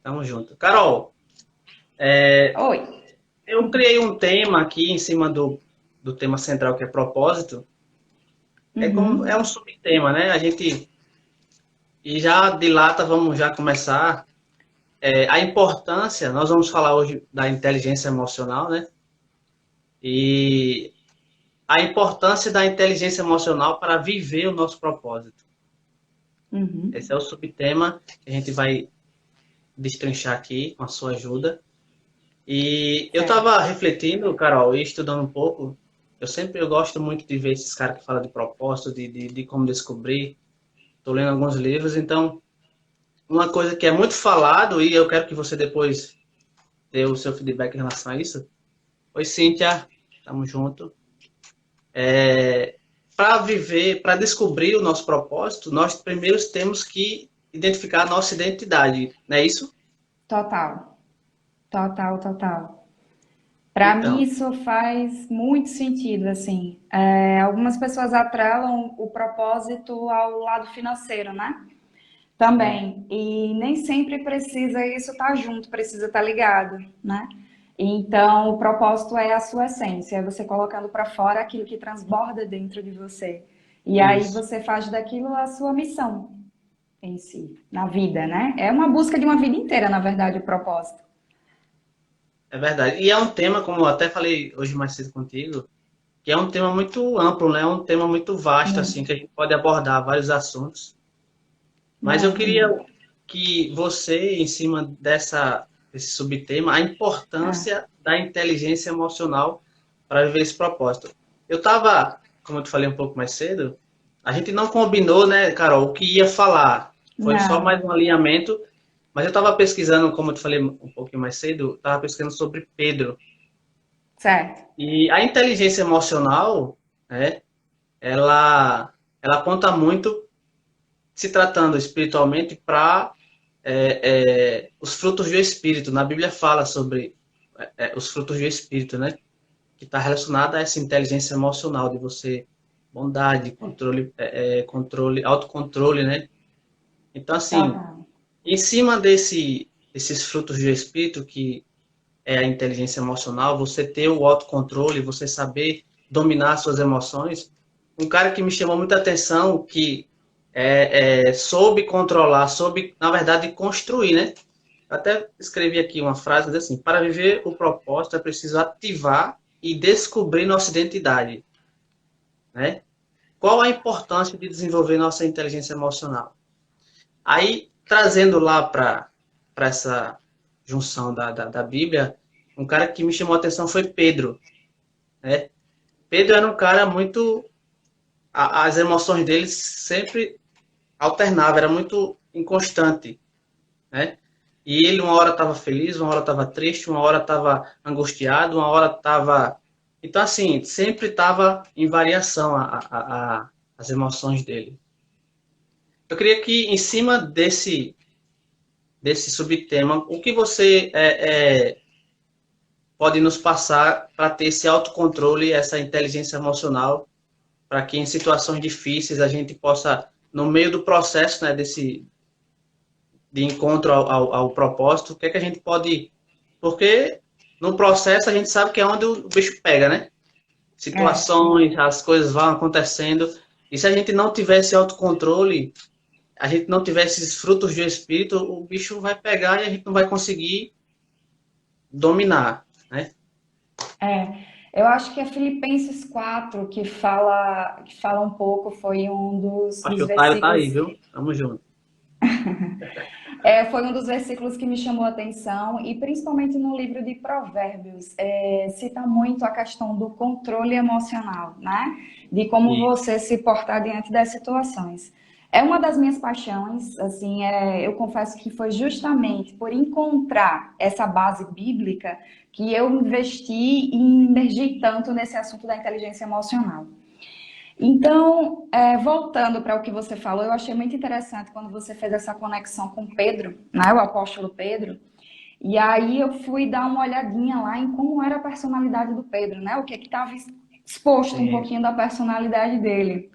Tamo junto. Carol, Oi. eu criei um tema aqui em cima do tema central que é propósito. É um Uhum. subtema, né? E já de lata vamos já começar. A importância, nós vamos falar hoje da inteligência emocional, né? E a importância da inteligência emocional para viver o nosso propósito. Esse Uhum. é o subtema que a gente vai destrinchar aqui com a sua ajuda. E eu Certo. estava refletindo, Carol, e estudando um pouco. Eu gosto muito de ver esses caras que falam de propósito, de como descobrir. Estou lendo alguns livros, então uma coisa que é muito falado e eu quero que você depois dê o seu feedback em relação a isso. Oi, Cíntia, tamo junto. Para viver, para descobrir o nosso propósito, nós primeiro temos que identificar a nossa identidade, não é isso? Total. Total, total. Para mim, Então, isso faz muito sentido, assim. Algumas pessoas atrelam o propósito ao lado financeiro, né? sim, Também. E nem sempre precisa isso estar junto, precisa estar ligado, né? Então, o propósito é a sua essência, é você colocando para fora aquilo que transborda dentro de você. E aí isso. você faz daquilo a sua missão em si, na vida, né? É uma busca de uma vida inteira, na verdade, o propósito. É verdade. E é um tema, como eu até falei hoje mais cedo contigo, que é um tema muito amplo, né? É um tema muito vasto, assim, Muito, que a gente pode abordar vários assuntos. Mas eu muito, queria muito. que você, em cima desse subtema, a É, importância da inteligência emocional para viver esse propósito. Eu estava, como eu te falei um pouco mais cedo, a gente não combinou, né, Carol, o que ia falar. Foi só mais não, um alinhamento. Mas eu estava pesquisando, como eu te falei um pouquinho mais cedo, estava pesquisando sobre Pedro. certo. E a inteligência emocional, né, ela conta muito se tratando espiritualmente para os frutos do Espírito. Na Bíblia fala sobre os frutos do Espírito, né? Que está relacionado a essa inteligência emocional de você, bondade, controle, autocontrole, né? Então, assim, Total. em cima desses frutos do Espírito, que é a inteligência emocional, você ter o autocontrole, você saber dominar suas emoções. Um cara que me chamou muita atenção, que soube controlar, soube, na verdade, construir, né? Eu até escrevi aqui uma frase diz assim: para viver o propósito é preciso ativar e descobrir nossa identidade, né? Qual a importância de desenvolver nossa inteligência emocional? Aí, trazendo lá para essa junção da Bíblia, um cara que me chamou a atenção foi Pedro, né? Pedro era um cara muito. As emoções dele sempre alternavam, era muito inconstante, né? E ele uma hora estava feliz, uma hora estava triste, uma hora estava angustiado, uma hora estava. Então, assim, sempre estava em variação as emoções dele. Eu queria que, em cima desse subtema, o que você pode nos passar para ter esse autocontrole, essa inteligência emocional, para que em situações difíceis a gente possa, no meio do processo, né, de encontro ao propósito, o que é que a gente pode. Porque no processo a gente sabe que é onde o bicho pega, né? É, Situações, as coisas vão acontecendo. E se a gente não tivesse autocontrole, a gente não tivesse esses frutos do espírito, o bicho vai pegar e a gente não vai conseguir dominar, né? é. Eu acho que é Filipenses 4 que fala um pouco, foi um dos, Acho que dos o Tairo tá aí, versículos. viu? Tamo junto. Foi um dos versículos que me chamou a atenção, e principalmente no livro de Provérbios, cita muito a questão do controle emocional, né? De como E você se portar diante das situações. É uma das minhas paixões, assim, eu confesso que foi justamente por encontrar essa base bíblica que eu investi e imergi tanto nesse assunto da inteligência emocional. Então, voltando para o que você falou, eu achei muito interessante quando você fez essa conexão com Pedro, né, o apóstolo Pedro. E aí eu fui dar uma olhadinha lá em como era a personalidade do Pedro, né? O que estava exposto um sim, pouquinho da personalidade dele.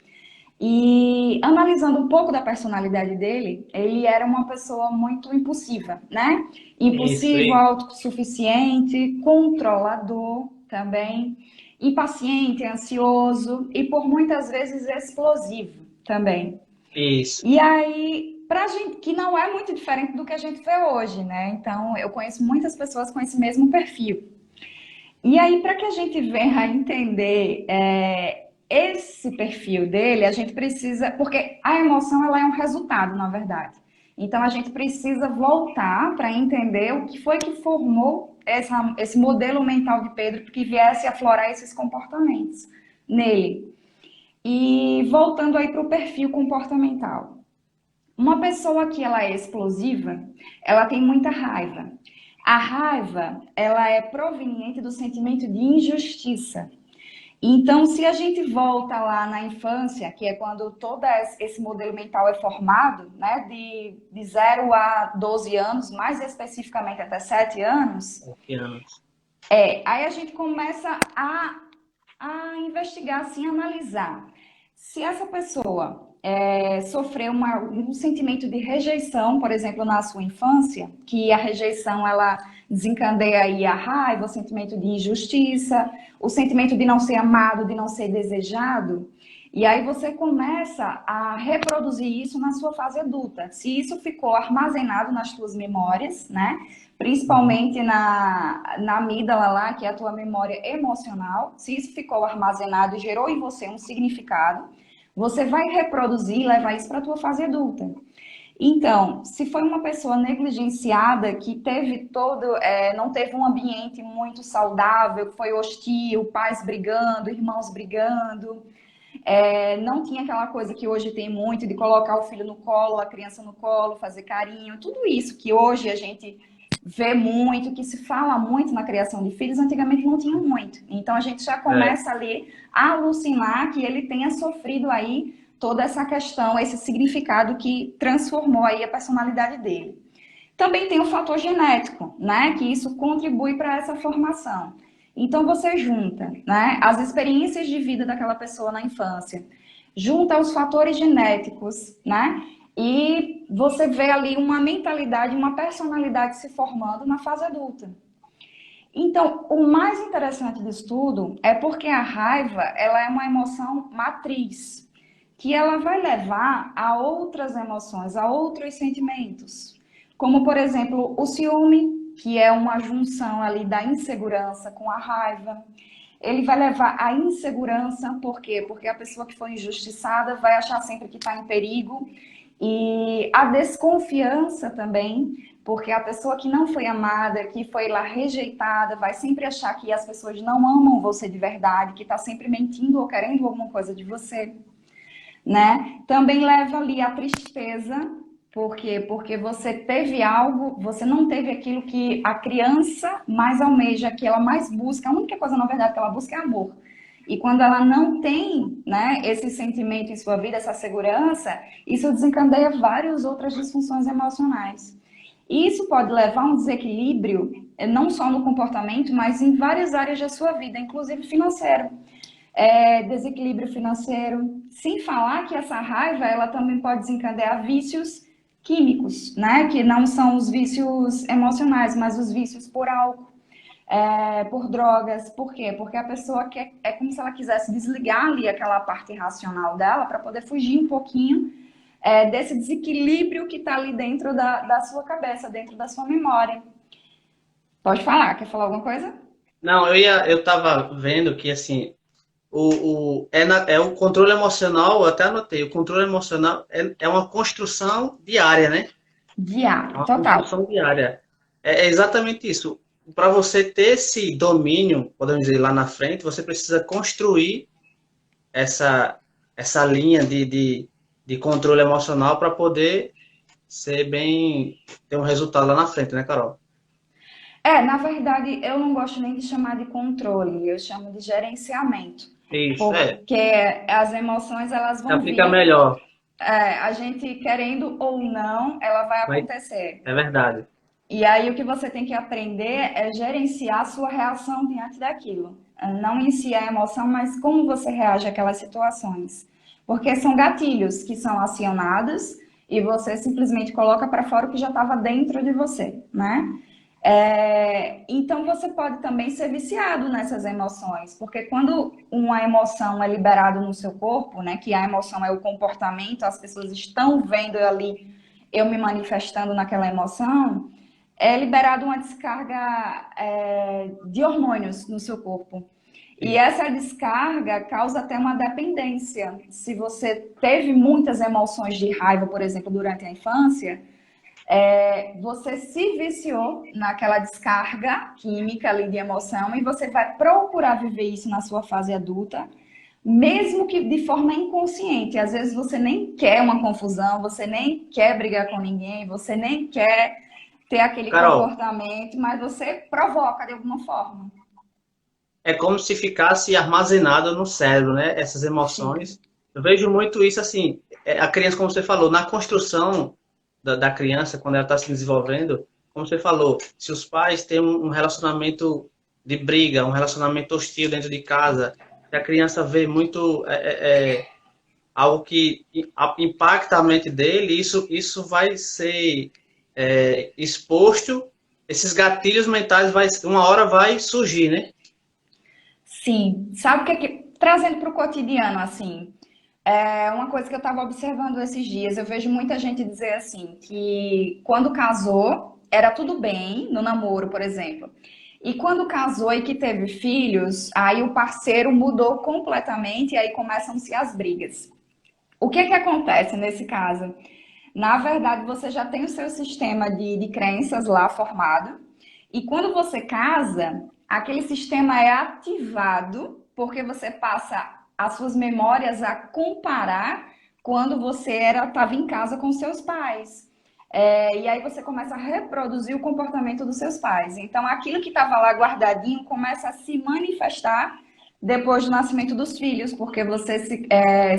E analisando um pouco da personalidade dele, ele era uma pessoa muito impulsiva, né? Isso, Impulsivo, isso. autossuficiente, controlador também, impaciente, ansioso e por muitas vezes explosivo também. Isso. E aí, pra gente, que não é muito diferente do que a gente vê hoje, né? Então, eu conheço muitas pessoas com esse mesmo perfil. E aí, para que a gente venha a entender esse perfil dele, a gente precisa, porque a emoção ela é um resultado, na verdade. Então, a gente precisa voltar para entender o que foi que formou esse modelo mental de Pedro que viesse a aflorar esses comportamentos nele. E voltando aí para o perfil comportamental. Uma pessoa que ela é explosiva, ela tem muita raiva. A raiva, ela é proveniente do sentimento de injustiça. Então, se a gente volta lá na infância, que é quando todo esse modelo mental é formado, né, de 0 a 12 anos, mais especificamente até 7 anos, Anos. aí a gente começa a investigar, assim, analisar. Se essa pessoa sofreu um sentimento de rejeição, por exemplo, na sua infância, que a rejeição ela desencadeia aí a raiva, o sentimento de injustiça, o sentimento de não ser amado, de não ser desejado, e aí você começa a reproduzir isso na sua fase adulta. Se isso ficou armazenado nas suas memórias, né? Uhum. Principalmente na amígdala lá, que é a tua memória emocional, se isso ficou armazenado e gerou em você um significado, você vai reproduzir e levar isso para a tua fase adulta. Então, se foi uma pessoa negligenciada, que teve não teve um ambiente muito saudável, foi hostil, pais brigando, irmãos brigando, não tinha aquela coisa que hoje tem muito de colocar o filho no colo, a criança no colo, fazer carinho, tudo isso que hoje a gente vê muito, que se fala muito na criação de filhos, antigamente não tinha muito. Então a gente já É, começa ali a alucinar que ele tenha sofrido aí toda essa questão, esse significado que transformou aí a personalidade dele. Também tem o fator genético, né, que isso contribui para essa formação. Então você junta, né, as experiências de vida daquela pessoa na infância, junta os fatores genéticos, né, e você vê ali uma mentalidade, uma personalidade se formando na fase adulta. Então, o mais interessante disso tudo é porque a raiva, ela é uma emoção matriz, que ela vai levar a outras emoções, a outros sentimentos. Como, por exemplo, o ciúme, que é uma junção ali da insegurança com a raiva. Ele vai levar à insegurança, por quê? Porque a pessoa que foi injustiçada vai achar sempre que está em perigo. E a desconfiança também, porque a pessoa que não foi amada, que foi lá rejeitada, vai sempre achar que as pessoas não amam você de verdade, que está sempre mentindo ou querendo alguma coisa de você, né? Também leva ali a tristeza, por quê? Porque você teve algo, você não teve aquilo que a criança mais almeja, que ela mais busca, a única coisa, na verdade, que ela busca é amor. E quando ela não tem, né, esse sentimento em sua vida, essa segurança, isso desencadeia várias outras disfunções emocionais. E isso pode levar a um desequilíbrio, não só no comportamento, mas em várias áreas da sua vida, inclusive financeiro. Desequilíbrio financeiro, sem falar que essa raiva ela também pode desencadear vícios químicos, né? Que não são os vícios emocionais, mas os vícios por álcool, por drogas. Por quê? Porque a pessoa quer, é como se ela quisesse desligar ali aquela parte racional dela para poder fugir um pouquinho desse desequilíbrio que está ali dentro da sua cabeça, dentro da sua memória. Pode falar, quer falar alguma coisa? não, eu tava vendo que assim, é o controle emocional, eu até anotei, o controle emocional é uma construção diária, né? É Diário, uma total. construção diária. É exatamente isso. Para você ter esse domínio, podemos dizer, lá na frente, você precisa construir essa, essa linha de controle emocional para poder ser bem, ter um resultado lá na frente, né, Carol? Na verdade, eu não gosto nem de chamar de controle, eu chamo de gerenciamento, Isso, porque as emoções elas vão aplica vir, melhor. a gente querendo ou não, ela vai Vai, acontecer. é verdade. E aí o que você tem que aprender é gerenciar a sua reação diante daquilo. Não em si a emoção, mas como você reage àquelas situações. porque são gatilhos que são acionados e você simplesmente coloca para fora o que já estava dentro de você, né? Então você pode também ser viciado nessas emoções, porque quando uma emoção é liberada no seu corpo, né, que a emoção é o comportamento, as pessoas estão vendo ali eu me manifestando naquela emoção, é liberada uma descarga de hormônios no seu corpo. E Isso. essa descarga causa até uma dependência. Se você teve muitas emoções de raiva, por exemplo, durante a infância, você se viciou naquela descarga química ali de emoção e você vai procurar viver isso na sua fase adulta, mesmo que de forma inconsciente. Às vezes você nem quer uma confusão, você nem quer brigar com ninguém, você nem quer ter aquele Carol, comportamento, mas você provoca de alguma forma. é como se ficasse armazenado no cérebro, né? Essas Fica. emoções. Eu vejo muito isso assim, a criança, como você falou, na construção da criança, quando ela está se desenvolvendo, como você falou, se os pais têm um relacionamento de briga, um relacionamento hostil dentro de casa, se a criança vê muito algo que impacta a mente dele, isso vai ser exposto, esses gatilhos mentais uma hora vai surgir, né? Sim. Sabe o que é que. Trazendo para o cotidiano, assim, uma coisa que eu estava observando esses dias, eu vejo muita gente dizer assim, que quando casou, era tudo bem, no namoro, por exemplo. E quando casou e que teve filhos, aí o parceiro mudou completamente e aí começam-se as brigas. O que é que acontece nesse caso? Na verdade, você já tem o seu sistema de crenças lá formado. E quando você casa, aquele sistema é ativado porque você passa as suas memórias a comparar quando você estava em casa com seus pais. E aí você começa a reproduzir o comportamento dos seus pais. Então, aquilo que estava lá guardadinho começa a se manifestar depois do nascimento dos filhos, porque você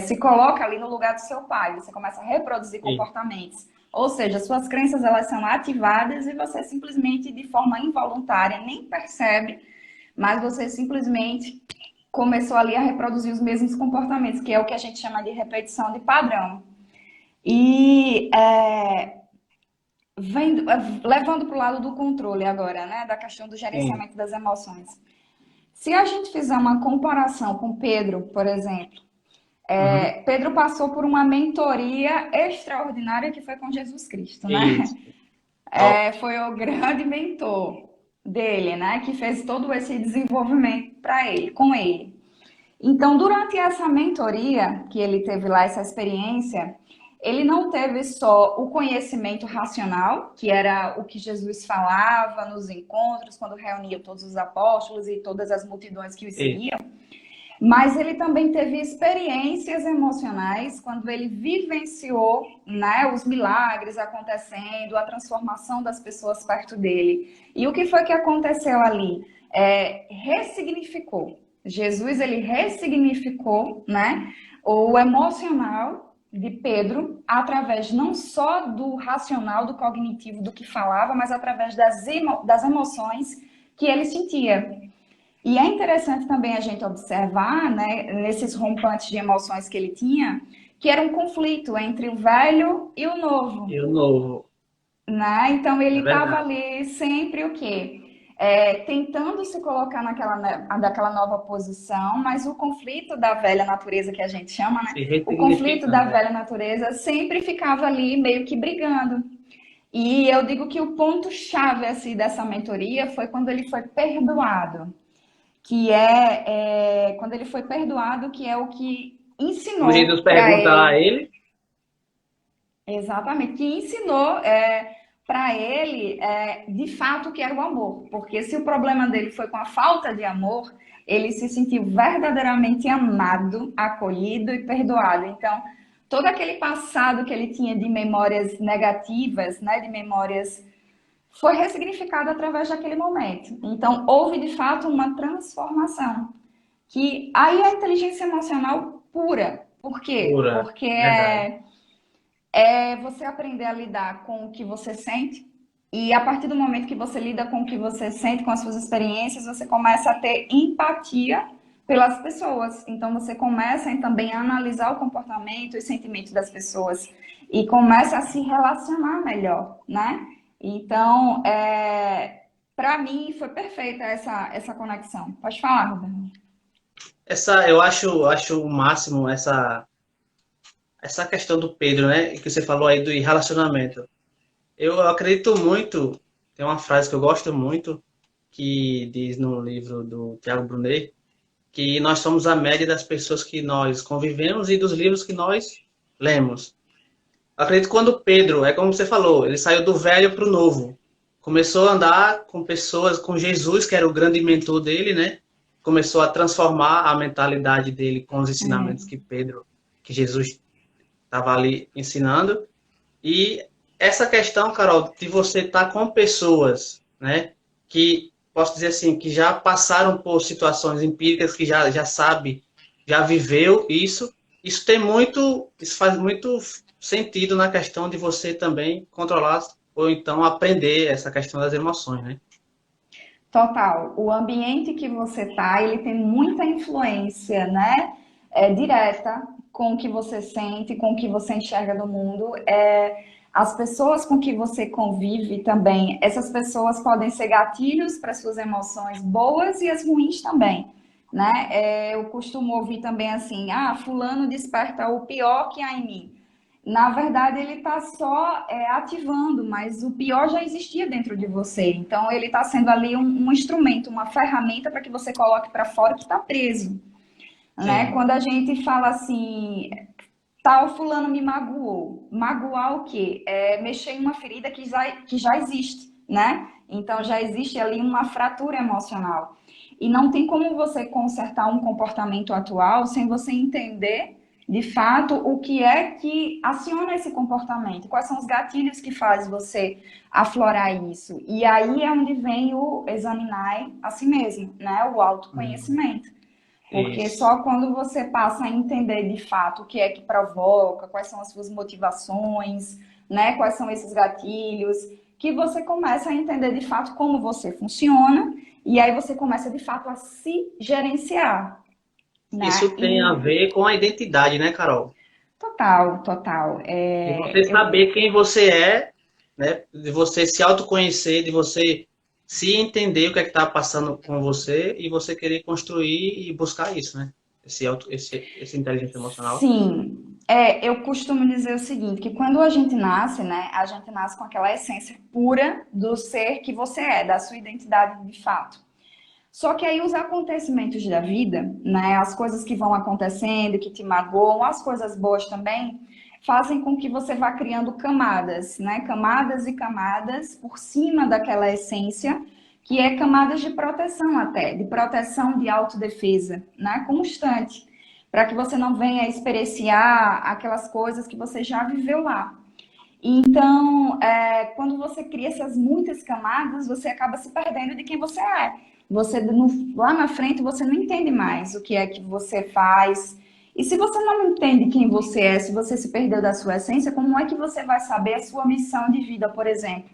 se coloca ali no lugar do seu pai, você começa a reproduzir Sim. comportamentos. Ou seja, suas crenças elas são ativadas e você simplesmente, de forma involuntária, nem percebe, mas você simplesmente começou ali a reproduzir os mesmos comportamentos, que é o que a gente chama de repetição de padrão. E levando para o lado do controle agora, né, da questão do Sim. gerenciamento das emoções. Se a gente fizer uma comparação com Pedro, por exemplo, Uhum. Pedro passou por uma mentoria extraordinária que foi com Jesus Cristo, né? Isso. Top. Foi o grande mentor dele, né? Que fez todo esse desenvolvimento para ele, com ele. Então, durante essa mentoria que ele teve lá, essa experiência, ele não teve só o conhecimento racional, que era o que Jesus falava nos encontros, quando reunia todos os apóstolos e todas as multidões que o Isso. seguiam, mas ele também teve experiências emocionais quando ele vivenciou, né, os milagres acontecendo, a transformação das pessoas perto dele. E o que foi que aconteceu ali? Ressignificou. Jesus ele ressignificou, né, o emocional de Pedro através não só do racional, do cognitivo, do que falava, mas através das emoções que ele sentia. E é interessante também a gente observar, né, nesses rompantes de emoções que ele tinha, que era um conflito entre o velho e o novo, E o novo. né? Então ele É estava verdade. ali sempre o quê? Tentando se colocar daquela nova posição, mas o conflito da velha natureza que a gente chama, né? Se O conflito da ressignificando, né? velha natureza sempre ficava ali meio que brigando. E eu digo que o ponto chave assim, dessa mentoria foi quando ele foi perdoado, que quando ele foi perdoado, que é o que O Jesus ensinou para pergunta a ele, ele, exatamente, que ensinou para ele de fato o que era o amor, porque se o problema dele foi com a falta de amor, ele se sentiu verdadeiramente amado, acolhido e perdoado. Então, todo aquele passado que ele tinha de memórias negativas, né, de memórias foi ressignificado através daquele momento. Então, houve de fato uma transformação. Que aí é a inteligência emocional pura. Por quê? pura, Porque verdade. é você aprender a lidar com o que você sente. E a partir do momento que você lida com o que você sente, com as suas experiências, você começa a ter empatia pelas pessoas. Então, você começa também a analisar o comportamento e sentimentos das pessoas e começa a se relacionar melhor, né? Então, para mim, foi perfeita essa conexão. Pode falar, Roberto. Eu acho o máximo essa questão do Pedro, né? Que você falou aí do relacionamento. Eu acredito muito, tem uma frase que eu gosto muito, que diz no livro do Tiago Brunet, que nós somos a média das pessoas que nós convivemos e dos livros que nós lemos. Eu acredito que quando Pedro, é como você falou, ele saiu do velho para o novo. Começou a andar com pessoas, com Jesus, que era o grande mentor dele, né? Começou a transformar a mentalidade dele com os ensinamentos que Jesus estava ali ensinando. E essa questão, Carol, de você estar com pessoas, né, que, posso dizer assim, que já passaram por situações empíricas, que já sabe, já viveu isso tem muito, isso faz muito sentido na questão de você também controlar ou então aprender essa questão das emoções, né? Total. O ambiente que você tá, ele tem muita influência, né? Direta com o que você sente, com o que você enxerga do mundo. As pessoas com que você convive também, essas pessoas podem ser gatilhos para suas emoções boas e as ruins também, né? Eu costumo ouvir também assim, fulano desperta o pior que há em mim. Na verdade, ele está só ativando, mas o pior já existia dentro de você. Então, ele está sendo ali um instrumento, uma ferramenta para que você coloque para fora que está preso. Né? Sim. Quando a gente fala assim, tal fulano me magoou. Magoar o quê? Mexer em uma ferida que já existe, né? Então, já existe ali uma fratura emocional. E não tem como você consertar um comportamento atual sem você entender de fato o que é que aciona esse comportamento, quais são os gatilhos que faz você aflorar isso. E aí é onde vem o examinar a si mesmo, né? O autoconhecimento. Porque Isso. só quando você passa a entender de fato o que é que provoca, quais são as suas motivações, né? Quais são esses gatilhos, que você começa a entender de fato como você funciona, e aí você começa de fato a se gerenciar, né? Isso tem a ver com a identidade, né, Carol? Total, total. De você saber quem você é, né? De você se autoconhecer, de você se entender o que é que está passando com você e você querer construir e buscar isso, né? Esse inteligência emocional. Sim, eu costumo dizer o seguinte, que quando a gente nasce, né, a gente nasce com aquela essência pura do ser que você é, da sua identidade de fato. Só que aí os acontecimentos da vida, né, as coisas que vão acontecendo, que te magoam, as coisas boas também, fazem com que você vá criando camadas, né, camadas e camadas por cima daquela essência, que é camadas de proteção até, de proteção de autodefesa, né, constante, para que você não venha experienciar aquelas coisas que você já viveu lá. Então, quando você cria essas muitas camadas, você acaba se perdendo de quem você é. Você lá na frente você não entende mais o que é que você faz. E se você não entende quem você é, se você se perdeu da sua essência, como é que você vai saber a sua missão de vida, por exemplo?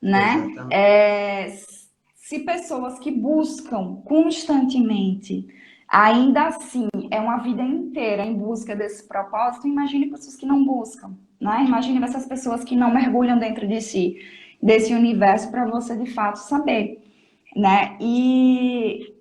Né? Exatamente. Se pessoas que buscam constantemente, ainda assim, é uma vida inteira em busca desse propósito, imagine pessoas que não buscam, né? Imagine essas pessoas que não mergulham dentro de si, desse universo, para você de fato saber, né? E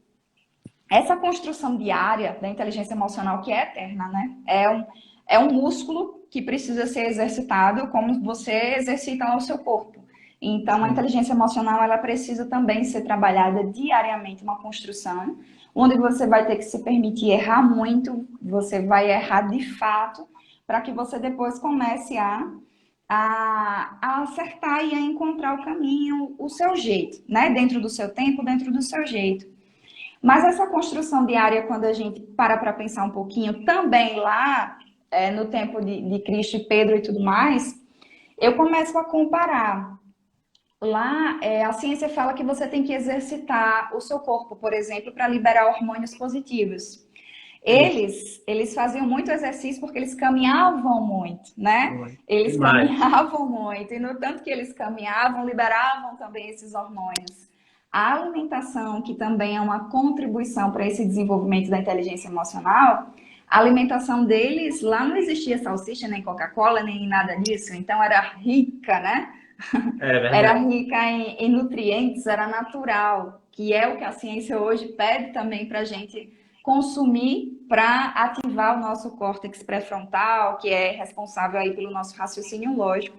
essa construção diária da inteligência emocional, que é eterna, né? É um músculo que precisa ser exercitado como você exercita lá o seu corpo. Então, a Sim. inteligência emocional, ela precisa também ser trabalhada diariamente, uma construção, onde você vai ter que se permitir errar muito, você vai errar de fato, para que você depois comece a acertar e a encontrar o caminho, o seu jeito, né? Dentro do seu tempo, dentro do seu jeito. Mas essa construção diária, quando a gente para pensar um pouquinho, também lá no tempo de Cristo e Pedro e tudo mais, eu começo a comparar. Lá, a ciência fala que você tem que exercitar o seu corpo, por exemplo, para liberar hormônios positivos. Isso. Eles faziam muito exercício porque eles caminhavam muito, né? Foi. Eles Demais. caminhavam muito, e no tanto que eles caminhavam, liberavam também esses hormônios. A alimentação, que também é uma contribuição para esse desenvolvimento da inteligência emocional, a alimentação deles, lá não existia salsicha, nem Coca-Cola, nem nada disso, então era rica, né? É Era verdade. rica em nutrientes, era natural, que é o que a ciência hoje pede também para a gente consumir para ativar o nosso córtex pré-frontal, que é responsável aí pelo nosso raciocínio lógico.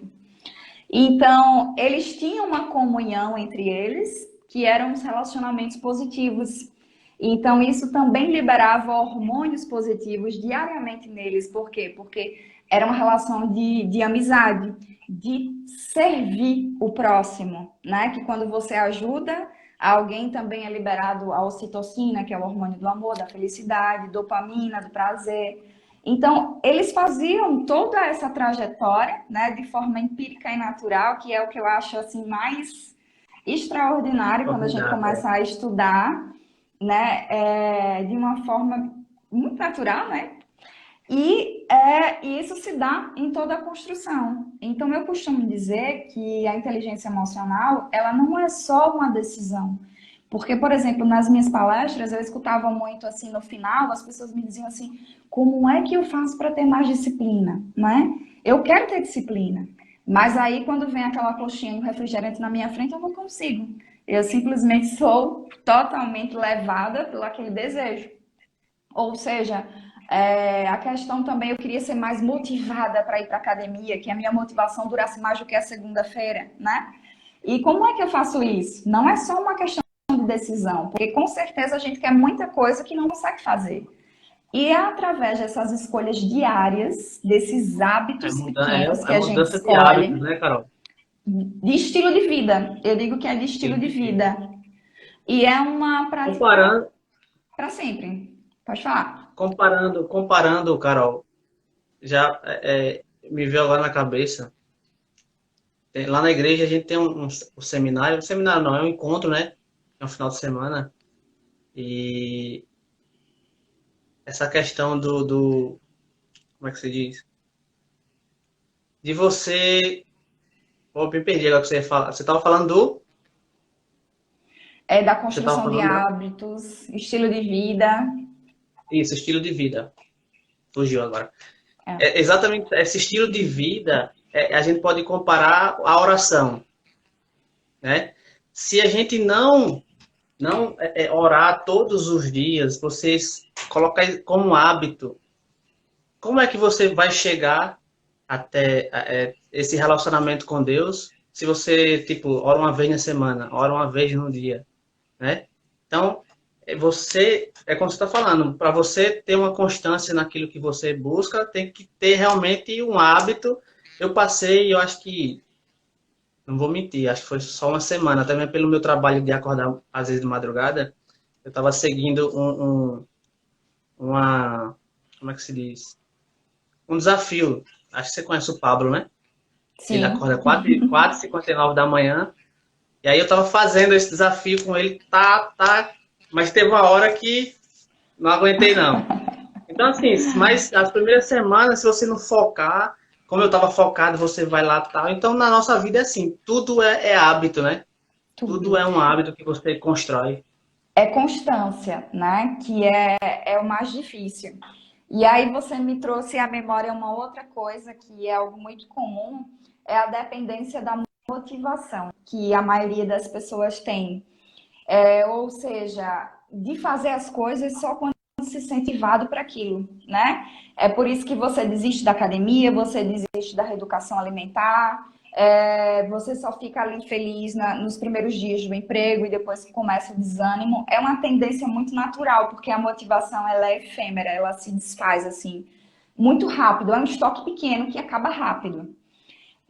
Então, eles tinham uma comunhão entre eles, que eram os relacionamentos positivos. Então, isso também liberava hormônios positivos diariamente neles. Por quê? Porque era uma relação de amizade, de servir o próximo, né? Que quando você ajuda, alguém também é liberado a ocitocina, que é o hormônio do amor, da felicidade, dopamina, do prazer. Então, eles faziam toda essa trajetória, né, de forma empírica e natural, que é o que eu acho assim mais extraordinário quando a gente Ordinário, é. começa a estudar, né, de uma forma muito natural, né? E isso se dá em toda a construção. Então, eu costumo dizer que a inteligência emocional, ela não é só uma decisão. Porque, por exemplo, nas minhas palestras, eu escutava muito assim, no final, as pessoas me diziam assim, como é que eu faço para ter mais disciplina, né? Eu quero ter disciplina, mas aí quando vem aquela coxinha e o refrigerante na minha frente, eu não consigo. Eu simplesmente sou totalmente levada por aquele desejo. Ou seja, a questão também, eu queria ser mais motivada para ir para a academia, que a minha motivação durasse mais do que a segunda-feira, né? E como é que eu faço isso? Não é só uma questão de decisão, porque com certeza a gente quer muita coisa que não consegue fazer. E é através dessas escolhas diárias, desses hábitos pequenos que É a gente mudança de hábitos, escolhe, né, Carol? de estilo de vida. Eu digo que é de estilo Estilo de de vida. vida. E é uma prática Comparando, para sempre. Pode falar. comparando, Carol, já me veio agora na cabeça. Lá na igreja a gente tem um seminário não, é um encontro, né? É um final de semana. E essa questão como é que se diz? De você. Pô, me perdi agora que você ia falar. Você estava falando do. É da Você estava construção de falando da. hábitos, estilo de vida. Isso, estilo de vida. Fugiu agora. É. É, exatamente esse estilo de vida, a gente pode comparar a oração, né? Se a gente não orar todos os dias, vocês colocar como hábito, como é que você vai chegar até esse relacionamento com Deus se você, tipo, ora uma vez na semana, ora uma vez no dia, né? Então, é como você está falando, para você ter uma constância naquilo que você busca, tem que ter realmente um hábito. Eu passei, eu acho que, não vou mentir, acho que foi só uma semana, também pelo meu trabalho de acordar às vezes de madrugada, eu estava seguindo uma, como é que se diz? Um desafio. Acho que você conhece o Pablo, né? Ele acorda Sim. 4h59 da manhã. E aí eu tava fazendo esse desafio com ele, mas teve uma hora que não aguentei não. Então assim, mas as primeiras semanas, se você não focar, como eu tava focado, você vai lá e tal. Então na nossa vida é assim, tudo é hábito, né? Tudo Tudo. é um hábito que você constrói. É constância, né? Que é o mais difícil. E aí você me trouxe à memória uma outra coisa que é algo muito comum, é a dependência da motivação, que a maioria das pessoas tem. Ou seja, de fazer as coisas só quando se sente motivado para aquilo, né? É por isso que você desiste da academia, você desiste da reeducação alimentar, você só fica ali feliz nos primeiros dias do emprego e depois que começa o desânimo. É uma tendência muito natural, porque a motivação ela é efêmera, ela se desfaz assim muito rápido, é um estoque pequeno que acaba rápido.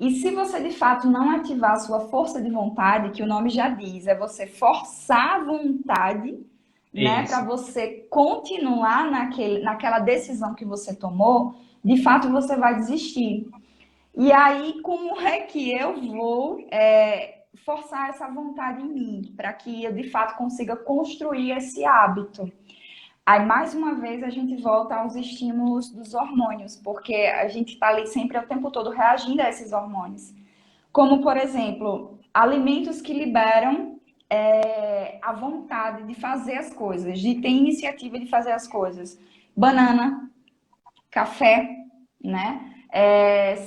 E se você de fato não ativar a sua força de vontade, que o nome já diz, é você forçar a vontade, né, para Isso. você continuar naquela decisão que você tomou, de fato você vai desistir. E aí, como é que eu vou forçar essa vontade em mim, para que eu de fato consiga construir esse hábito? Aí, mais uma vez, a gente volta aos estímulos dos hormônios, porque a gente está ali sempre o tempo todo reagindo a esses hormônios. Como, por exemplo, alimentos que liberam a vontade de fazer as coisas, de ter iniciativa de fazer as coisas. Banana, café, né?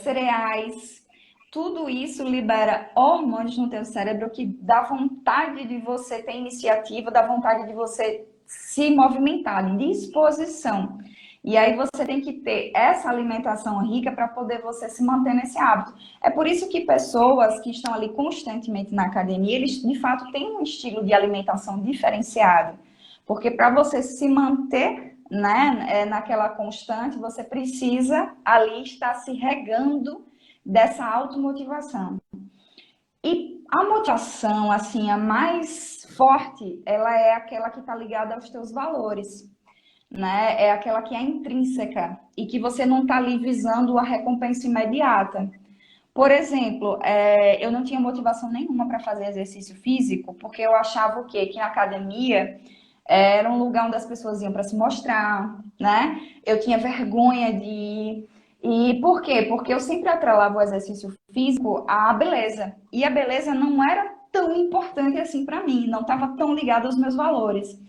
Cereais, tudo isso libera hormônios no teu cérebro que dá vontade de você ter iniciativa, dá vontade de você se movimentar, de disposição. E aí você tem que ter essa alimentação rica para poder você se manter nesse hábito. É por isso que pessoas que estão ali constantemente na academia, eles de fato têm um estilo de alimentação diferenciado. Porque para você se manter, né, naquela constante, você precisa ali estar se regando dessa automotivação. E a motivação, assim, a mais forte, ela é aquela que está ligada aos teus valores, né? É aquela que é intrínseca e que você não está ali visando a recompensa imediata. Por exemplo, eu não tinha motivação nenhuma para fazer exercício físico, porque eu achava o quê? Que na academia era um lugar onde as pessoas iam para se mostrar, né? Eu tinha vergonha de ir. E por quê? Porque eu sempre atrelava o exercício físico à beleza. E a beleza não era tão importante assim para mim, não estava tão ligada aos meus valores.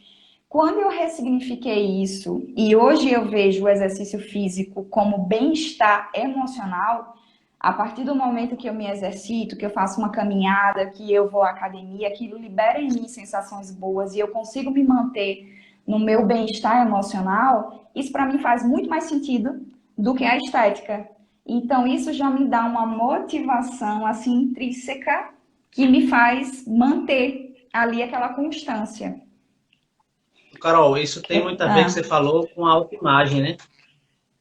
Quando eu ressignifiquei isso e hoje eu vejo o exercício físico como bem-estar emocional, a partir do momento que eu me exercito, que eu faço uma caminhada, que eu vou à academia, aquilo libera em mim sensações boas e eu consigo me manter no meu bem-estar emocional, isso para mim faz muito mais sentido do que a estética. Então isso já me dá uma motivação assim intrínseca que me faz manter ali aquela constância. Carol, isso tem muito a ver que você falou com a autoimagem, né?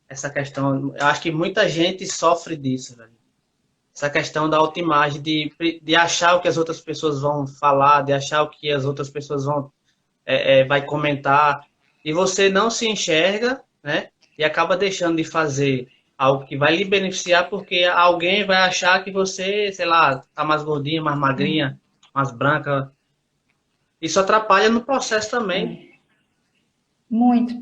Essa questão, eu acho que muita gente sofre disso, velho. Essa questão da autoimagem, de achar o que as outras pessoas vão falar, de achar o que as outras pessoas vão vai comentar, e você não se enxerga, né? E acaba deixando de fazer algo que vai lhe beneficiar porque alguém vai achar que você, sei lá, tá mais gordinha, mais magrinha, mais branca. Isso atrapalha no processo também. Muito.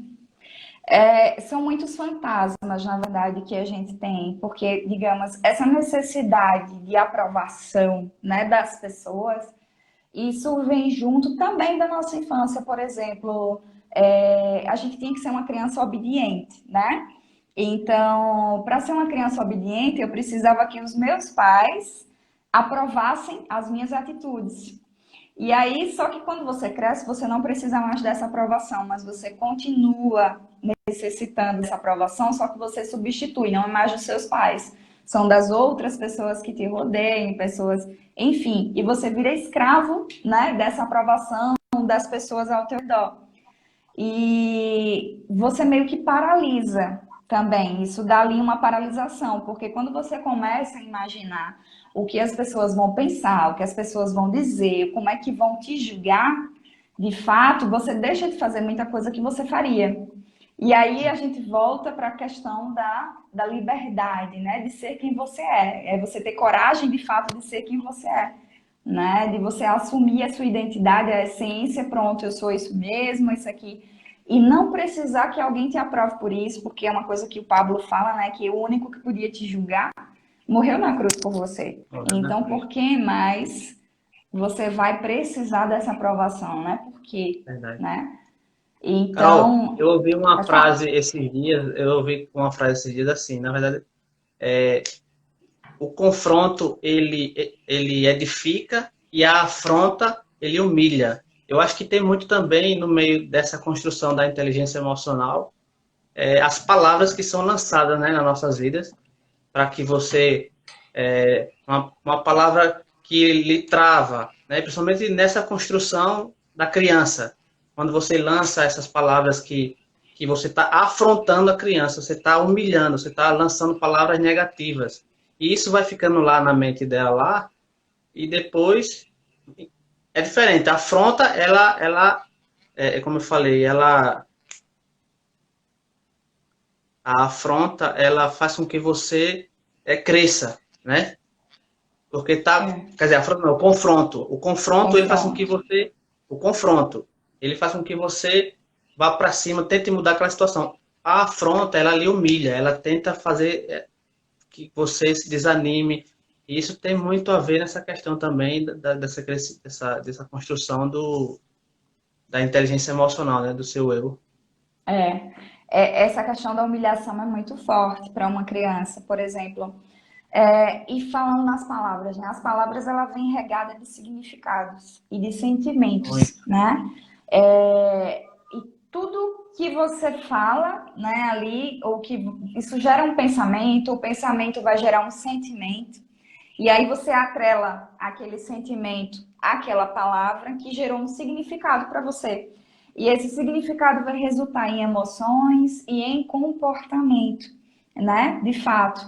São muitos fantasmas, na verdade, que a gente tem, porque, digamos, essa necessidade de aprovação, né, das pessoas, isso vem junto também da nossa infância, por exemplo, a gente tinha que ser uma criança obediente, né? Então, para ser uma criança obediente, eu precisava que os meus pais aprovassem as minhas atitudes. E aí, só que quando você cresce, você não precisa mais dessa aprovação, mas você continua necessitando dessa aprovação, só que você substitui, não é mais dos seus pais, são das outras pessoas que te rodeiam, pessoas, enfim, e você vira escravo, né, dessa aprovação das pessoas ao teu redor. E você meio que paralisa também, isso dá ali uma paralisação, porque quando você começa a imaginar o que as pessoas vão pensar, o que as pessoas vão dizer, como é que vão te julgar, de fato, você deixa de fazer muita coisa que você faria. E aí a gente volta para a questão da liberdade, né? De ser quem você é. É você ter coragem, de fato, de ser quem você é. Né? De você assumir a sua identidade, a essência, pronto, eu sou isso mesmo, isso aqui. E não precisar que alguém te aprove por isso, porque é uma coisa que o Pablo fala, né? Que o único que podia te julgar morreu na cruz por você. Então, por que mais você vai precisar dessa aprovação, né? Por quê? Né? Então, Carol, eu ouvi uma frase esses dias, assim, na verdade, o confronto, ele edifica e a afronta, ele humilha. Eu acho que tem muito também no meio dessa construção da inteligência emocional, as palavras que são lançadas, né, nas nossas vidas, para que você, uma palavra que lhe trava, né, principalmente nessa construção da criança, quando você lança essas palavras que você está afrontando a criança, você está humilhando, você está lançando palavras negativas. E isso vai ficando lá na mente dela, lá, e depois é diferente. A afronta, como eu falei, a afronta, ela faz com que você cresça, né? Porque quer dizer, a afronta não, o confronto. O confronto, ele faz com que você, ele faz com que você vá para cima, tente mudar aquela situação. A afronta, ela lhe humilha, ela tenta fazer que você se desanime, E isso tem muito a ver nessa questão também dessa construção da inteligência emocional, né? Do seu eu. É, essa questão da humilhação é muito forte para uma criança, por exemplo. E falando nas palavras, né? As palavras ela vem regada de significados e de Muito. sentimentos, né? E tudo que você fala, né, ali, ou que isso gera um pensamento, o pensamento vai gerar um sentimento, e aí você atrela aquele sentimento àquela palavra que gerou um significado para você. E esse significado vai resultar em emoções e em comportamento, né? De fato.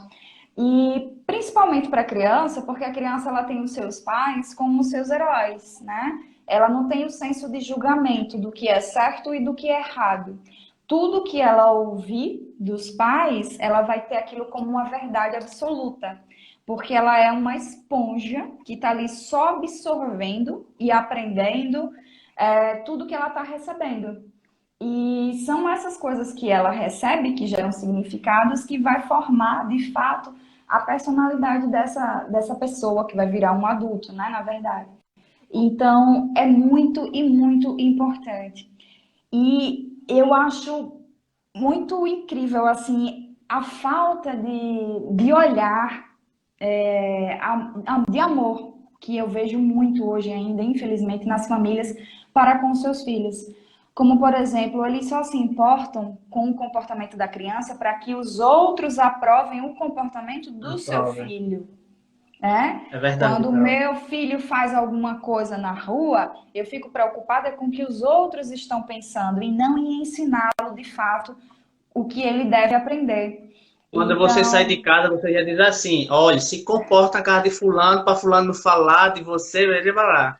E principalmente para a criança, porque a criança ela tem os seus pais como os seus heróis, né? Ela não tem o senso de julgamento do que é certo e do que é errado. Tudo que ela ouvir dos pais, ela vai ter aquilo como uma verdade absoluta, porque ela é uma esponja que está ali só absorvendo e aprendendo tudo que ela está recebendo. E são essas coisas que ela recebe, que geram significados, que vai formar, de fato, a personalidade dessa pessoa que vai virar um adulto, né, na verdade. Então, é muito e muito importante. E eu acho muito incrível, assim, a falta de olhar, de amor, que eu vejo muito hoje ainda, infelizmente, nas famílias para com seus filhos. Como, por exemplo, eles só se importam com o comportamento da criança para que os outros aprovem o comportamento A do seu prova. filho, né? É verdade, Quando o Carol. meu filho faz alguma coisa na rua, eu fico preocupada com o que os outros estão pensando e não em ensiná-lo de fato o que ele deve aprender. Quando você sai de Então, casa, você já diz assim: olha, se comporta na casa de fulano, para fulano não falar de você, veja pra lá.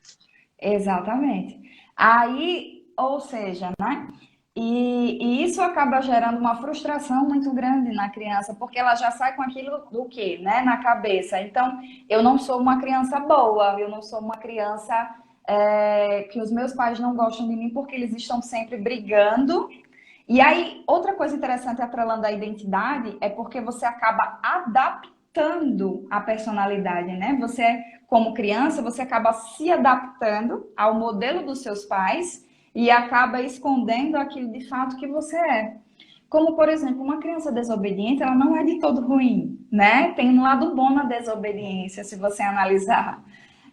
exatamente. Aí, ou seja, né? E isso acaba gerando uma frustração muito grande na criança, porque ela já sai com aquilo do quê, né, na cabeça. Então, eu não sou uma criança boa, eu não sou uma criança que os meus pais não gostam de mim porque eles estão sempre brigando. E aí, outra coisa interessante atrelando a identidade é porque você acaba adaptando a personalidade, né? Você, como criança, você acaba se adaptando ao modelo dos seus pais e acaba escondendo aquilo de fato que você é. Como, por exemplo, uma criança desobediente, ela não é de todo ruim, né? Tem um lado bom na desobediência, se você analisar.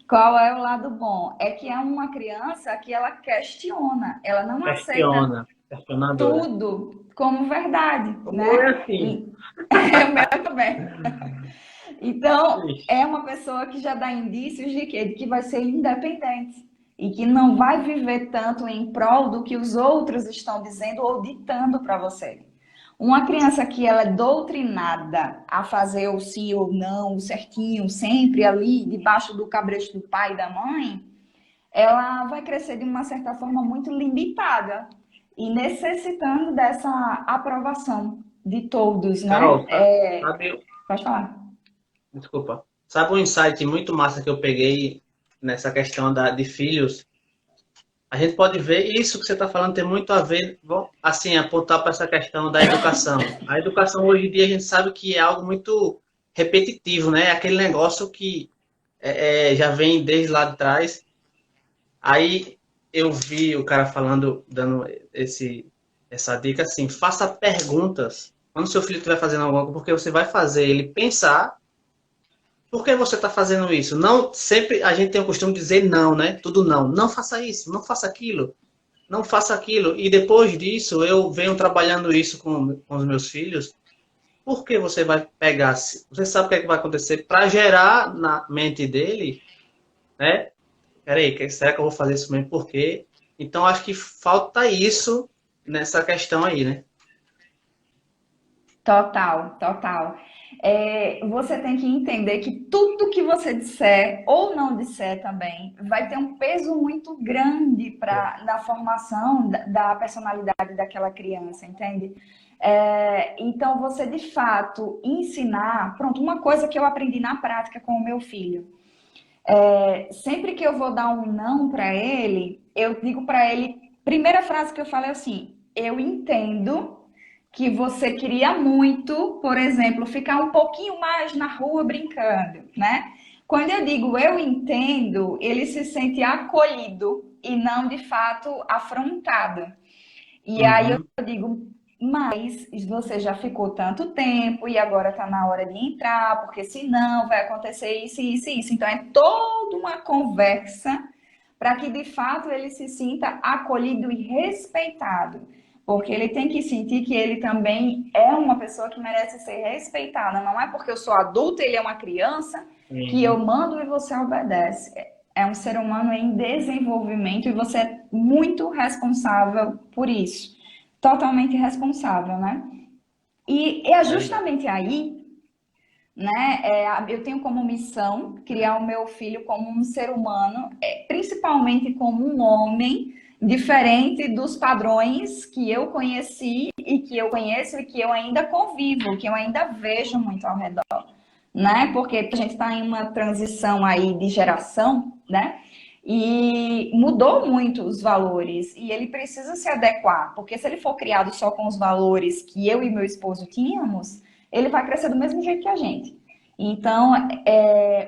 Qual é o lado bom? É que é uma criança que ela questiona, ela não aceita Questiona, questionadora. tudo como verdade, O meu é né? assim. E o meu também. Então, Ixi. é uma pessoa que já dá indícios de quê? De que vai ser independente e que não vai viver tanto em prol do que os outros estão dizendo ou ditando para você. Uma criança que ela é doutrinada a fazer o sim ou não, o certinho, sempre ali debaixo do cabresto do pai e da mãe, ela vai crescer de uma certa forma muito limitada e necessitando dessa aprovação de todos, né? Carol, sabe, Pode falar. desculpa. Sabe um insight muito massa que eu peguei nessa questão de filhos? A gente pode ver isso que você está falando tem muito a ver, assim, apontar para essa questão da educação. A educação hoje em dia a gente sabe que é algo muito repetitivo, né? É aquele negócio que já vem desde lá de trás. Aí eu vi o cara falando, dando essa dica assim, faça perguntas quando seu filho estiver fazendo alguma coisa, porque você vai fazer ele pensar por que você está fazendo isso. Não, sempre a gente tem o costume de dizer não, né? Tudo não. Não faça isso, não faça aquilo, não faça aquilo. E depois disso, eu venho trabalhando isso com os meus filhos. Por que você vai pegar? Você sabe o que, é que vai acontecer para gerar na mente dele, né? Peraí, será que eu vou fazer isso mesmo? Por quê? Então, acho que falta isso nessa questão aí, né? Total, total. Você tem que entender que tudo que você disser ou não disser também vai ter um peso muito grande na formação da personalidade daquela criança, entende? Então, você de fato ensinar. Pronto, uma coisa que eu aprendi na prática com o meu filho. Sempre que eu vou dar um não para ele, eu digo para ele. Primeira frase que eu falo é assim: eu entendo que você queria muito, por exemplo, ficar um pouquinho mais na rua brincando, né? Quando eu digo eu entendo, ele se sente acolhido e não de fato afrontado. E aí eu Uhum. digo, mas você já ficou tanto tempo e agora está na hora de entrar, porque senão vai acontecer isso, isso e isso. Então é toda uma conversa para que de fato ele se sinta acolhido e respeitado. Porque ele tem que sentir que ele também é uma pessoa que merece ser respeitada. Não é porque eu sou adulta, ele é uma criança, que eu Sim. mando e você obedece. É um ser humano em desenvolvimento e você é muito responsável por isso. Totalmente responsável, né? E é Verdade. justamente aí, né? Eu tenho como missão criar o meu filho como um ser humano, principalmente como um homem, diferente dos padrões que eu conheci e que eu conheço e que eu ainda convivo, que eu ainda vejo muito ao redor, né? Porque a gente está em uma transição aí de geração, né? E mudou muito os valores e ele precisa se adequar, porque se ele for criado só com os valores que eu e meu esposo tínhamos, ele vai crescer do mesmo jeito que a gente. Então,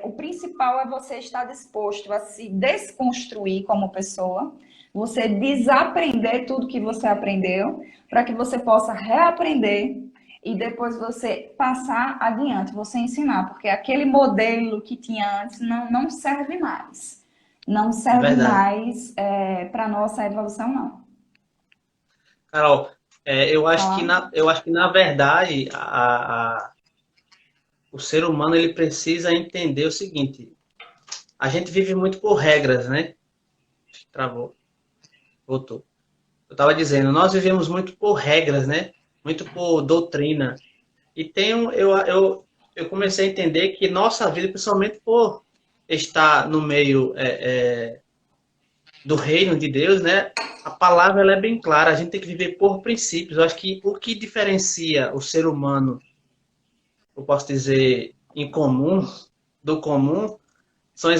o principal é você estar disposto a se desconstruir como pessoa, você desaprender tudo que você aprendeu, para que você possa reaprender e depois você passar adiante, você ensinar, porque aquele modelo que tinha antes não serve mais. Não É serve verdade. mais para a nossa evolução, não. Carol, Falar? eu acho que na verdade o ser humano ele precisa entender o seguinte: a gente vive muito por regras, né? Travou, voltou. Eu estava dizendo, nós vivemos muito por regras, né? Muito por doutrina. E eu comecei a entender que nossa vida, principalmente por estar no meio do reino de Deus, né? A palavra ela é bem clara. A gente tem que viver por princípios. Eu acho que o que diferencia o ser humano, eu posso dizer, incomum do comum, são,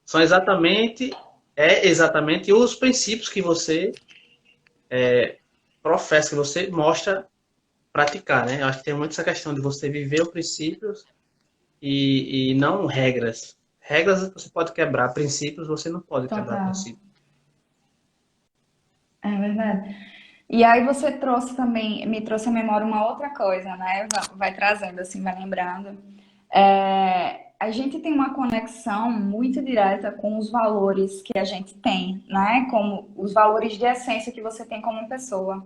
são exatamente os princípios que você professa, que você mostra praticar, né? Eu acho que tem muito essa questão de você viver os princípios e não regras. Regras você pode quebrar, princípios você não pode quebrar Total. princípios. É verdade. E aí você trouxe também, me trouxe à memória uma outra coisa, né? Vai trazendo assim, vai lembrando. A gente tem uma conexão muito direta com os valores que a gente tem, né? Como os valores de essência que você tem como pessoa.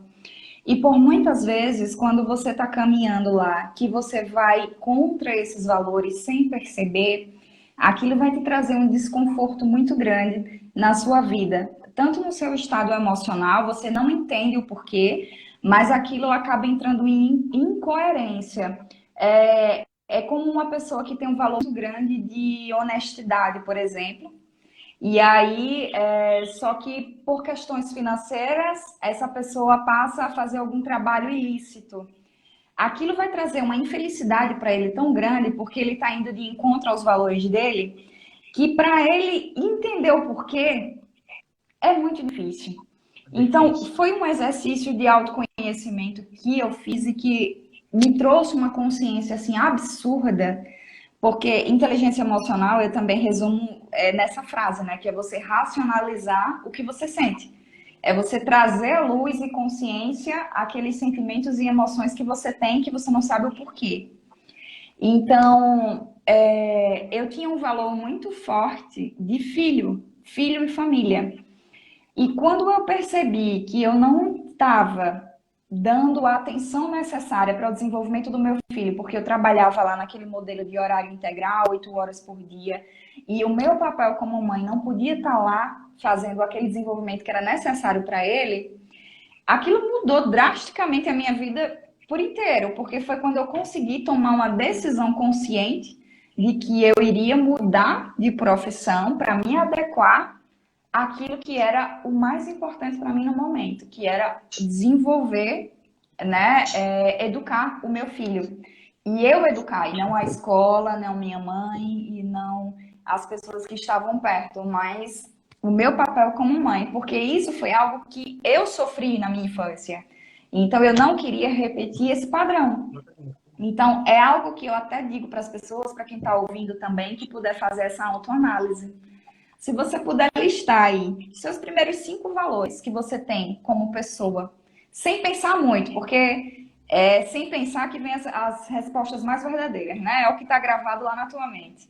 E por muitas vezes, quando você está caminhando lá, que você vai contra esses valores sem perceber, aquilo vai te trazer um desconforto muito grande na sua vida. Tanto no seu estado emocional, você não entende o porquê, mas aquilo acaba entrando em incoerência. É como uma pessoa que tem um valor muito grande de honestidade, por exemplo, e aí, só que por questões financeiras, essa pessoa passa a fazer algum trabalho ilícito. Aquilo vai trazer uma infelicidade para ele tão grande, porque ele está indo de encontro aos valores dele, que para ele entender o porquê é muito difícil. É Então, difícil. foi um exercício de autoconhecimento que eu fiz e que me trouxe uma consciência assim absurda, porque inteligência emocional eu também resumo nessa frase, né? Que é você racionalizar o que você sente. É você trazer à luz e consciência aqueles sentimentos e emoções que você tem que você não sabe o porquê. Então, eu tinha um valor muito forte de filho, filho e família. E quando eu percebi que eu não estava dando a atenção necessária para o desenvolvimento do meu filho, porque eu trabalhava lá naquele modelo de horário integral, 8 horas por dia, e o meu papel como mãe não podia estar lá fazendo aquele desenvolvimento que era necessário para ele, aquilo mudou drasticamente a minha vida por inteiro, porque foi quando eu consegui tomar uma decisão consciente de que eu iria mudar de profissão para me adequar aquilo que era o mais importante para mim no momento, que era desenvolver, né, educar o meu filho. E eu educar, e não a escola, não minha mãe, e não as pessoas que estavam perto, mas o meu papel como mãe, porque isso foi algo que eu sofri na minha infância. Então, eu não queria repetir esse padrão. Então, é algo que eu até digo para as pessoas, para quem está ouvindo também, que puder fazer essa autoanálise. Se você puder listar aí seus primeiros 5 valores que você tem como pessoa, sem pensar muito, porque sem pensar que vem as respostas mais verdadeiras, né? É o que está gravado lá na tua mente.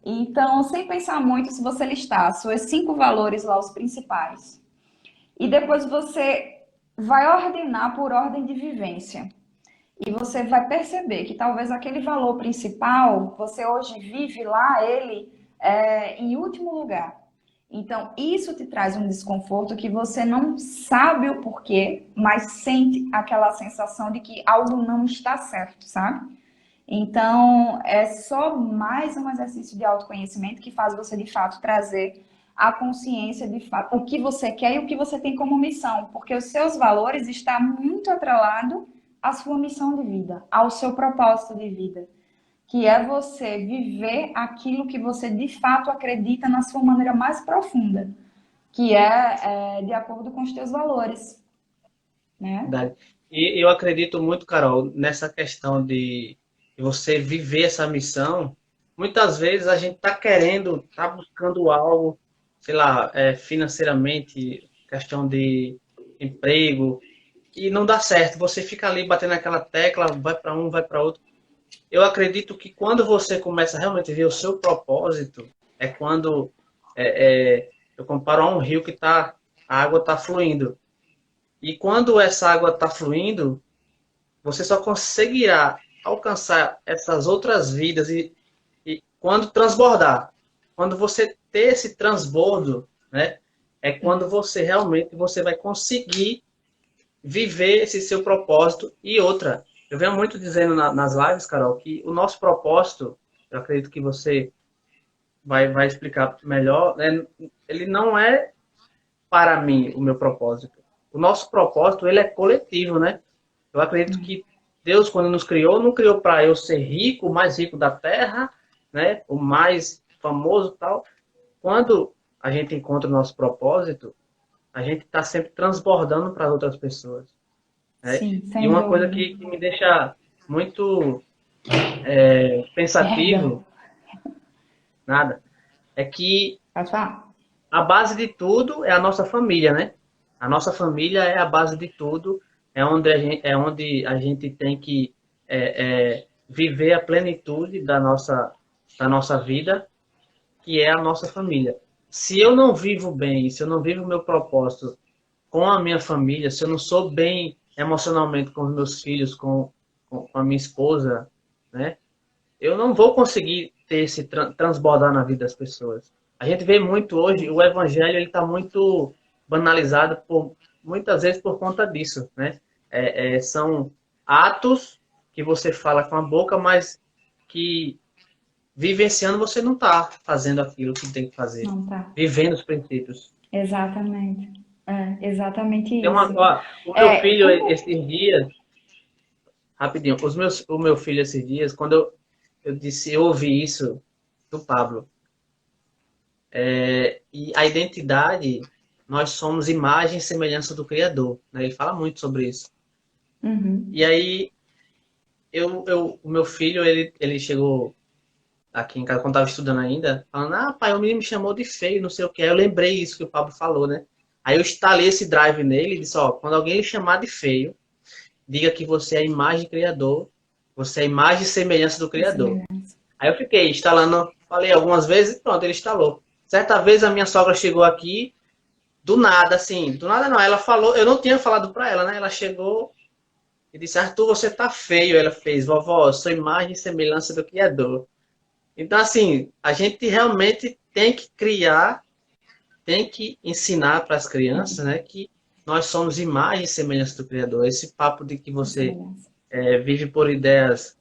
Então, sem pensar muito, se você listar seus 5 valores lá, os principais, e depois você vai ordenar por ordem de vivência. E você vai perceber que talvez aquele valor principal, você hoje vive lá ele em último lugar. Então, isso te traz um desconforto que você não sabe o porquê, mas sente aquela sensação de que algo não está certo, sabe? Então, é só mais um exercício de autoconhecimento que faz você, de fato, trazer a consciência de fato, o que você quer e o que você tem como missão, porque os seus valores estão muito atrelados à sua missão de vida, ao seu propósito de vida, que é você viver aquilo que você de fato acredita na sua maneira mais profunda, que é de acordo com os teus valores, né? Verdade. E eu acredito muito, Carol, nessa questão de você viver essa missão. Muitas vezes a gente está querendo, está buscando algo, sei lá, financeiramente, questão de emprego, e não dá certo. Você fica ali batendo naquela tecla, vai para um, vai para outro. Eu acredito que quando você começa a realmente ver o seu propósito, é quando eu comparo a um rio que a água está fluindo. E quando essa água está fluindo, você só conseguirá alcançar essas outras vidas e quando transbordar. Quando você ter esse transbordo, né, é quando você vai conseguir viver esse seu propósito. E outra, eu venho muito dizendo nas lives, Carol, que o nosso propósito, eu acredito que você vai explicar melhor, né, ele não é para mim o meu propósito. O nosso propósito, ele é coletivo, né? Eu acredito que Deus, quando nos criou, não criou para eu ser rico, o mais rico da terra, né? O mais famoso e tal. Quando a gente encontra o nosso propósito, a gente está sempre transbordando para outras pessoas, né? Sim, E sem uma coisa dúvida. que me deixa muito Perdão. pensativo, nada, é que Pode falar? a base de tudo é a nossa família, né? A nossa família é a base de tudo, é onde a gente tem que viver a plenitude da nossa vida, que é a nossa família. Se eu não vivo bem, se eu não vivo o meu propósito com a minha família, se eu não sou bem emocionalmente com os meus filhos, com a minha esposa, né? Eu não vou conseguir ter esse transbordar na vida das pessoas. A gente vê muito hoje, o evangelho ele está muito banalizado muitas vezes por conta disso, né? São atos que você fala com a boca, mas que vivenciando você não está fazendo aquilo que tem que fazer, Não, tá. vivendo os princípios. Exatamente. É, exatamente Tem isso. o meu filho Como... esses dias, rapidinho, o meu filho esses dias, quando eu ouvi isso do Pablo. E a identidade, nós somos imagem e semelhança do Criador, né? Ele fala muito sobre isso. Uhum. E aí, o meu filho, ele chegou aqui em casa, quando estava estudando ainda, falando, pai, o menino me chamou de feio, não sei o que. Aí eu lembrei isso que o Pablo falou, né? Aí eu instalei esse drive nele e disse, quando alguém lhe chamar de feio, diga que você é a imagem do Criador, você é a imagem e semelhança do Criador. Semelhança. Aí eu fiquei instalando, falei algumas vezes e pronto, ele instalou. Certa vez a minha sogra chegou aqui, do nada, assim, do nada não, ela falou, eu não tinha falado pra ela, né? Ela chegou e disse, Arthur, você tá feio. Ela fez, vovó, eu sou imagem e semelhança do Criador. Então, assim, a gente realmente tem que criar, tem que ensinar para as crianças, né, que nós somos imagem e semelhança do Criador. Esse papo de que você Semelhança. vive por ideias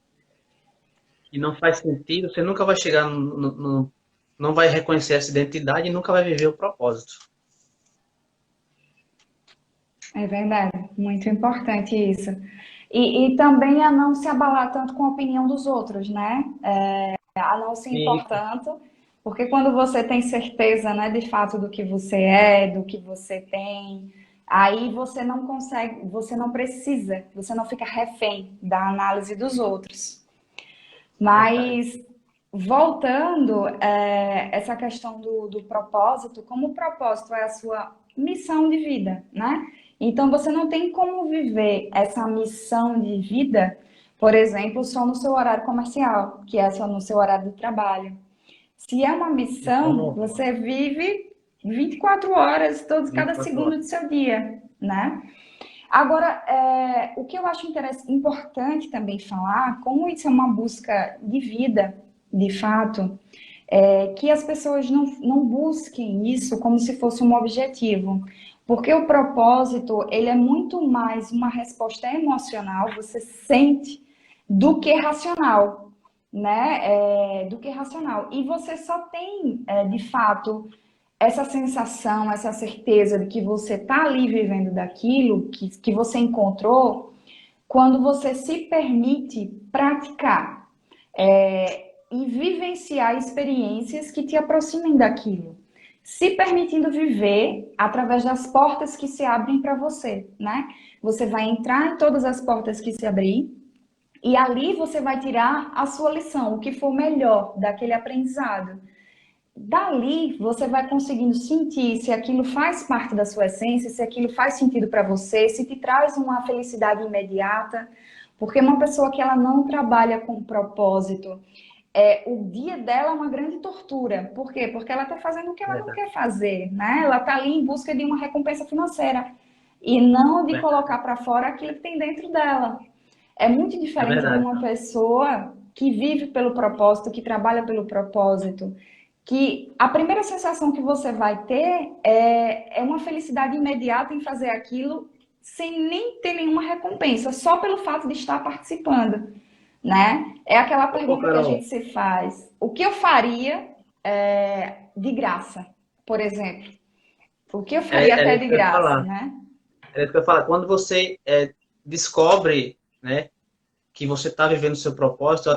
que não faz sentido, você nunca vai chegar não vai reconhecer essa identidade e nunca vai viver o propósito. É verdade. Muito importante isso. E também a não se abalar tanto com a opinião dos outros, né? A não se E, impor tanto, porque quando você tem certeza, né, de fato do que você é, do que você tem, Aí você não consegue, você não precisa, você não fica refém da análise dos outros. Verdade. Mas voltando, essa questão do propósito, como o propósito é a sua missão de vida, né? Então você não tem como viver essa missão de vida, por exemplo, só no seu horário comercial, que é só no seu horário de trabalho. Se é uma De missão, forma alguma. você vive 24 horas, todos, cada 24 segundo horas. do seu dia, né? Agora, o que eu acho importante também falar, como isso é uma busca de vida, de fato, é que as pessoas não busquem isso como se fosse um objetivo. Porque o propósito, ele é muito mais uma resposta emocional, você sente, do que racional, né? Do que racional. E você só tem, de fato, essa sensação, essa certeza de que você está ali vivendo daquilo que você encontrou, quando você se permite praticar e vivenciar experiências que te aproximem daquilo. Se permitindo viver através das portas que se abrem para você, né? Você vai entrar em todas as portas que se abrir e ali você vai tirar a sua lição, o que for melhor daquele aprendizado. Dali, você vai conseguindo sentir se aquilo faz parte da sua essência, se aquilo faz sentido para você, se te traz uma felicidade imediata. Porque uma pessoa que ela não trabalha com propósito, o dia dela é uma grande tortura. Por quê? Porque ela está fazendo o que ela não Verdade. quer fazer, né? Ela está ali em busca de uma recompensa financeira e não de Verdade. colocar para fora aquilo que tem dentro dela. É muito É diferente de verdade. uma pessoa que vive pelo propósito, que trabalha pelo propósito, que a primeira sensação que você vai ter é uma felicidade imediata em fazer aquilo sem nem ter nenhuma recompensa, só pelo fato de estar participando, né? É aquela Ô, pergunta que a gente Carol, se faz: o que eu faria de graça, por exemplo? O que eu faria era até isso de que eu ia graça, falar. né? Era isso que eu ia falar. Quando você descobre, né, que você está vivendo o seu propósito,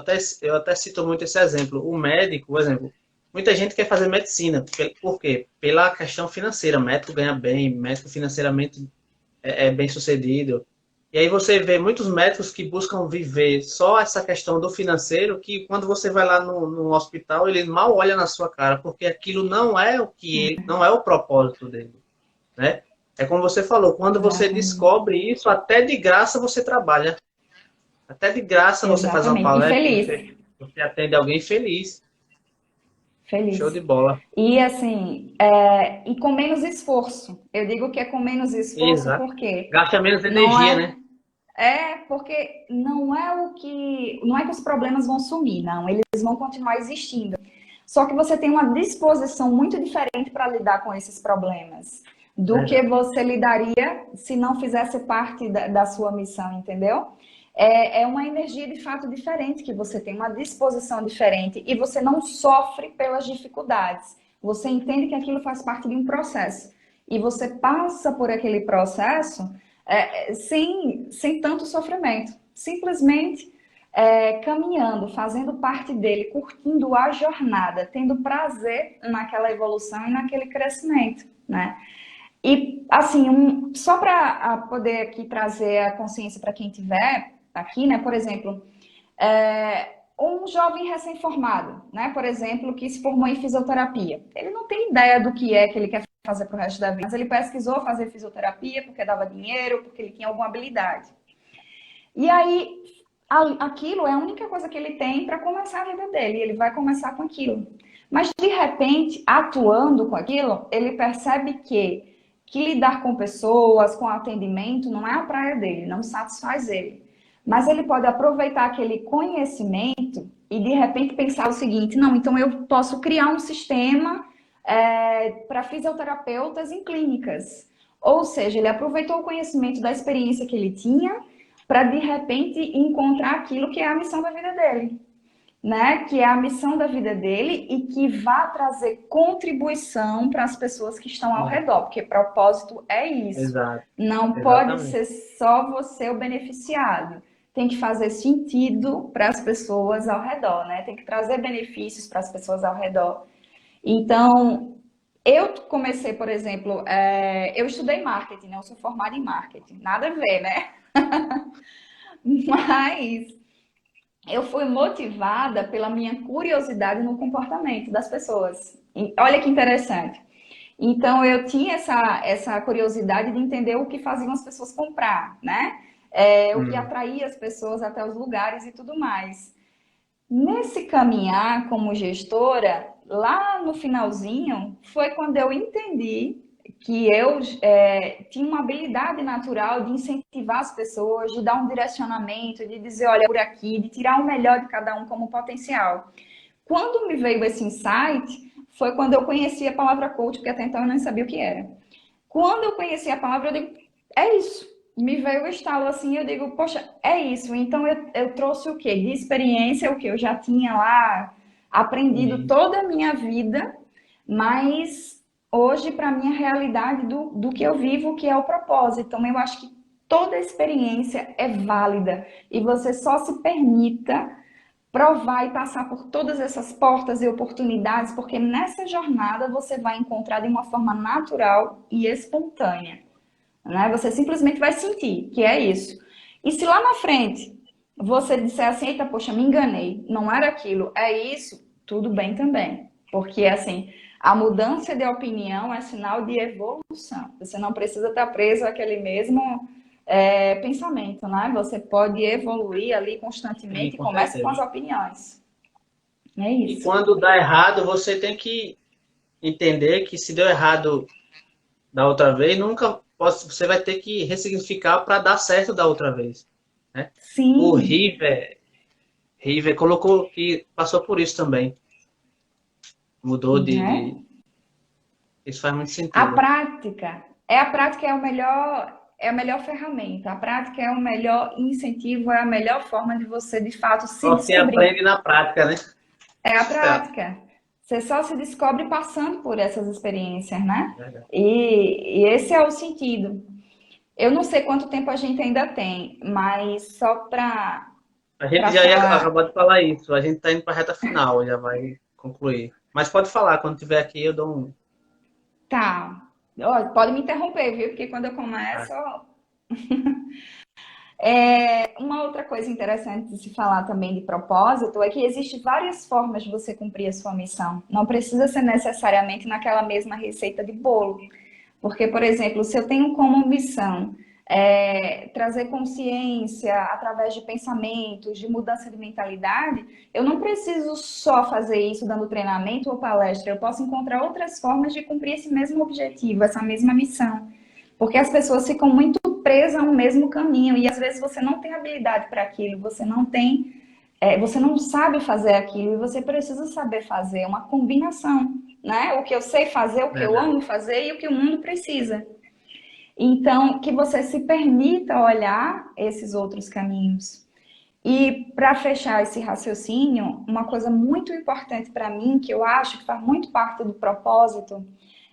eu até cito muito esse exemplo. O médico, por exemplo, muita gente quer fazer medicina. Por quê? Pela questão financeira. Médico ganha bem, médico financeiramente é bem sucedido. E aí você vê muitos médicos que buscam viver só essa questão do financeiro, que quando você vai lá no hospital, ele mal olha na sua cara, porque aquilo não é o que ele, não é o propósito dele, né? É como você falou, quando você Exatamente. descobre isso, até de graça você trabalha. Até de graça você faz uma Exatamente. E palestra, feliz. você atende alguém feliz. Show de Feliz. bola. E assim, e com menos esforço. Eu digo que é com menos esforço Exato. porque Gasta menos não energia, é, né? porque não é que os problemas vão sumir, não, eles vão continuar existindo. Só que você tem uma disposição muito diferente para lidar com esses problemas do que Verdade. você lidaria se não fizesse parte da sua missão, entendeu? É uma energia de fato diferente que você tem, uma disposição diferente e você não sofre pelas dificuldades. Você entende que aquilo faz parte de um processo e você passa por aquele processo sem tanto sofrimento. Simplesmente caminhando, fazendo parte dele, curtindo a jornada, tendo prazer naquela evolução e naquele crescimento, né? E assim, só para poder aqui trazer a consciência para quem tiver aqui, né? Por exemplo, um jovem recém-formado, né? Por exemplo, que se formou em fisioterapia. Ele não tem ideia do que é que ele quer fazer para o resto da vida, mas ele pesquisou fazer fisioterapia porque dava dinheiro, porque ele tinha alguma habilidade. E aí, aquilo é a única coisa que ele tem para começar a vida dele. Ele vai começar com aquilo. Mas, de repente, atuando com aquilo, ele percebe que lidar com pessoas, com atendimento, não é a praia dele, não satisfaz ele. Mas ele pode aproveitar aquele conhecimento e, de repente, pensar o seguinte: não, então eu posso criar um sistema para fisioterapeutas em clínicas. Ou seja, ele aproveitou o conhecimento da experiência que ele tinha para de repente encontrar aquilo que é a missão da vida dele, né? Que é a missão da vida dele e que vai trazer contribuição para as pessoas que estão ao redor, porque propósito é isso. Exato. Não pode Exatamente. ser só você o beneficiado. Tem que fazer sentido para as pessoas ao redor, né? Tem que trazer benefícios para as pessoas ao redor. Então, Eu comecei, por exemplo, eu estudei marketing, né? Eu sou formada em marketing, nada a ver, né? Mas eu fui motivada pela minha curiosidade no comportamento das pessoas. E olha que interessante. Então, eu tinha essa curiosidade de entender o que faziam as pessoas comprar, né? O que Hum, atraía as pessoas até os lugares e tudo mais. Nesse caminhar como gestora, lá no finalzinho, foi quando eu entendi que eu tinha uma habilidade natural de incentivar as pessoas, de dar um direcionamento, de dizer, olha, por aqui, de tirar o melhor de cada um como potencial. Quando me veio esse insight, foi quando eu conheci a palavra coach, porque até então eu não sabia o que era. Quando eu conheci a palavra, eu digo, é isso. Me veio o estalo assim, eu digo, poxa, é isso. Então eu trouxe o quê? De experiência, o que eu já tinha lá aprendido entendi. toda a minha vida, mas hoje, para mim, a realidade do que eu vivo, que é o propósito. Então, eu acho que toda experiência é válida e você só se permita provar e passar por todas essas portas e oportunidades, porque nessa jornada você vai encontrar de uma forma natural e espontânea, né? Você simplesmente vai sentir que é isso. E se lá na frente você disser assim, eita, poxa, me enganei, não era aquilo, é isso, tudo bem também. Porque, assim, a mudança de opinião é sinal de evolução. Você não precisa estar preso àquele mesmo pensamento, né? Você pode evoluir ali Sim, constantemente e com começa com as certeza. opiniões. É E isso. quando dá errado, você tem que entender que se deu errado da outra vez, nunca você vai ter que ressignificar para dar certo da outra vez, né? O Sim, River colocou que passou por isso também. Mudou né? Isso faz muito A sentido. prática, a prática é a melhor ferramenta. A prática é o melhor incentivo, é a melhor forma de você de fato se Só se descobrir. aprende na prática, né? É a Tá. prática. Você só se descobre passando por essas experiências, né? Verdade. E esse é o sentido. Eu não sei quanto tempo a gente ainda tem, mas só A gente para já ia falar, acabar de falar isso. A gente está indo para a reta final, já vai concluir. Mas pode falar, quando tiver aqui eu dou um. tá. Ó, pode me interromper, viu? Porque quando eu começo, uma outra coisa interessante de se falar também de propósito é que existem várias formas de você cumprir a sua missão. Não precisa ser necessariamente naquela mesma receita de bolo. Porque, por exemplo, se eu tenho como missão trazer consciência através de pensamentos, de mudança de mentalidade, eu não preciso só fazer isso dando treinamento ou palestra. Eu posso encontrar outras formas de cumprir esse mesmo objetivo, essa mesma missão. Porque as pessoas ficam muito presas a um mesmo caminho e às vezes você não tem habilidade para aquilo, você não tem, você não sabe fazer aquilo e você precisa saber fazer é uma combinação, né? O que eu sei fazer, o que eu Verdade. amo fazer e o que o mundo precisa. Então, que você se permita olhar esses outros caminhos. E para fechar esse raciocínio, uma coisa muito importante para mim, que eu acho que faz muito parte do propósito,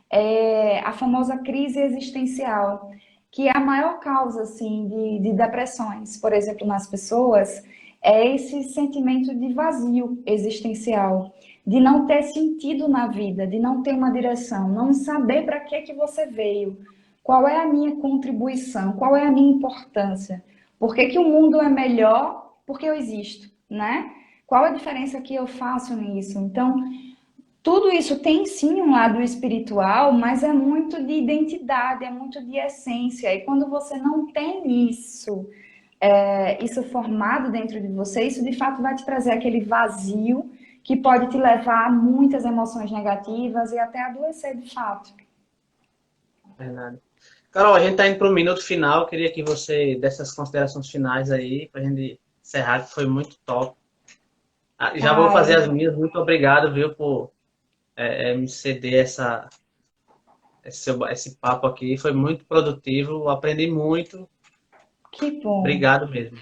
é a famosa crise existencial, que é a maior causa assim de depressões, por exemplo, nas pessoas, é esse sentimento de vazio existencial, de não ter sentido na vida, de não ter uma direção, não saber para que você veio, qual é a minha contribuição, qual é a minha importância, por que o mundo é melhor porque eu existo, né? Qual a diferença que eu faço nisso? Então, tudo isso tem sim um lado espiritual, mas é muito de identidade, é muito de essência. E quando você não tem isso, isso formado dentro de você, isso de fato vai te trazer aquele vazio que pode te levar a muitas emoções negativas e até adoecer de fato. Verdade. Carol, a gente está indo para o minuto final. Queria que você desse as considerações finais aí, para a gente encerrar, que foi muito top. Ah, já vou fazer as Ai, minhas. Muito obrigado, viu, por me ceder esse papo aqui. Foi muito produtivo. Aprendi muito. que bom. Obrigado mesmo.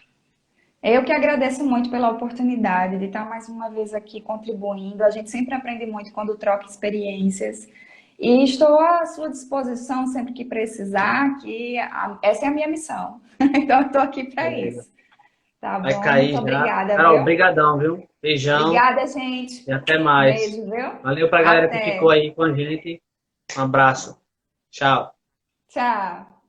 Eu que agradeço muito pela oportunidade de estar mais uma vez aqui contribuindo. A gente sempre aprende muito quando troca experiências. E estou à sua disposição sempre que precisar, que essa é a minha missão. Então, eu estou aqui para Beleza. isso. Tá Vai bom? Muito cair já. obrigada, Carol, viu? brigadão, viu? Beijão Obrigada, gente. e até mais. Beijo, viu? Valeu para a galera que ficou Até. aí com a gente. Um abraço. Tchau. Tchau.